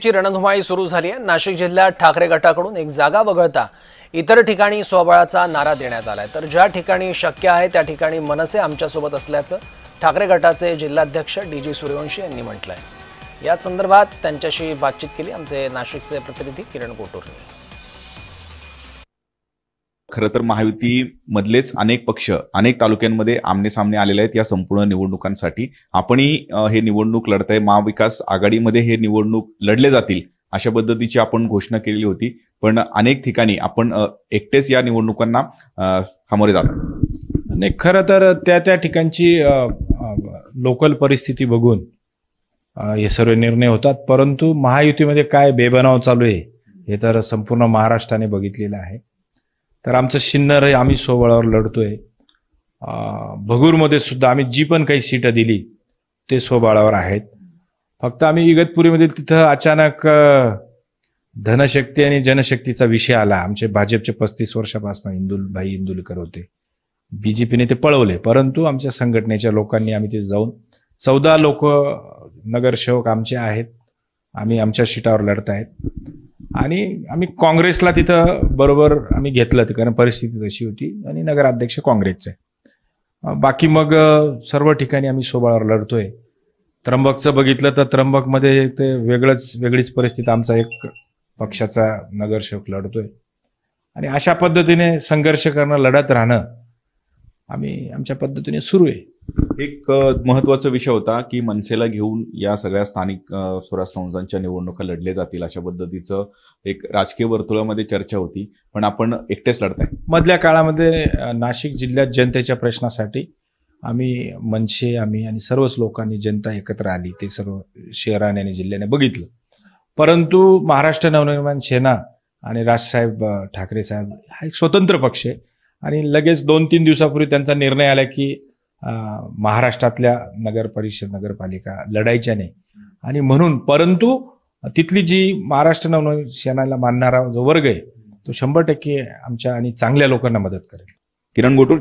ची रणधुमाळी सुरू झाली आहे। नाशिक जिल्ह्यात ठाकरे गटाकडून एक जागा वगळता इतर ठिकाणी स्वबळाचा नारा देण्यात आलाय। तर ज्या ठिकाणी शक्य आहे त्या ठिकाणी मनसे आमच्यासोबत असल्याचं ठाकरे गटाचे जिल्हाध्यक्ष डीजी सूर्यवंशी यांनी म्हटलंय। या संदर्भात त्यांच्याशी बातचीत केली आमचे नाशिकचे प्रतिनिधी किरण गोटूरने। खरं तर महायुती मधलेच अनेक पक्ष अनेक तालुक्यांमध्ये आमने सामने आलेले आहेत या संपूर्ण निवडणुकांसाठी। आपणही हे निवडणूक लढताय, महाविकास आघाडीमध्ये हे निवडणूक लढले जातील अशा पद्धतीची आपण घोषणा केलेली होती, पण अनेक ठिकाणी आपण एकटेच या निवडणुकांना सामोरे जातो। नाही, खरं तर त्या ठिकाणची लोकल परिस्थिती बघून हे सर्व निर्णय होतात, परंतु महायुतीमध्ये काय बेबनाव चालू आहे हे तर संपूर्ण महाराष्ट्राने बघितलेलं आहे। तर आमचं शिन्नर आम्ही स्वबळावर लढतोय। भगूरमध्ये सुद्धा आम्ही जी पण काही सीट दिली ते स्वबळावर आहेत। फक्त आम्ही इगतपुरीमध्ये तिथं अचानक धनशक्ती आणि जनशक्तीचा विषय आला। आमचे भाजपचे 35 वर्षापासून भाई इंदुलकर होते, बीजेपीने ते पळवले, परंतु आमच्या संघटनेच्या लोकांनी आम्ही तिथे जाऊन 14 लोक नगरसेवक आमचे आहेत, आम्ही आमच्या सीटावर लढतायत आणि आम्ही काँग्रेसला तिथं बरोबर आम्ही घेतलं, कारण परिस्थिती तशी होती आणि नगराध्यक्ष काँग्रेसचे। बाकी मग सर्व ठिकाणी आम्ही स्वबळावर लढतोय। त्र्यंबकचं बघितलं तर त्र्यंबकमध्ये ते वेगळीच परिस्थिती, आमचा एक पक्षाचा नगरसेवक लढतोय आणि अशा पद्धतीने संघर्ष करणं, लढत राहणं आम्ही आमच्या पद्धतीने सुरू आहे। एक महत्वाचा विषय होता की मनसेला घेऊन या सगळ्या स्थानिक स्वराज्य संस्थांच्या निवडणुका लढल्या जातील अशा पद्धतीचं एक राजकीय वर्तुळामध्ये चर्चा होती, पण आपण एकटेच लढताय। मधल्या काळामध्ये नाशिक जिल्ह्यात जनतेच्या प्रश्नासाठी आम्ही मनसे आणि सर्वच लोकांनी, जनता एकत्र आली, ते सर्व शहराने आणि जिल्ह्याने बघितलं। परंतु महाराष्ट्र नवनिर्माण सेना आणि राजसाहेब ठाकरे साहेब हा एक स्वतंत्र पक्ष आहे आणि लगेच 2-3 दिवसापूर्वी त्यांचा निर्णय आला की महाराष्ट्रातल्या नगर परिषद, नगरपालिका लढायच्या नाही आणि म्हणून, परंतु तिथली जी महाराष्ट्र नवनिर्माण सेनेला मानणारा जो वर्ग आहे तो 100% आमच्या आणि चांगल्या लोकांना मदत करेल। किरण गोटूर।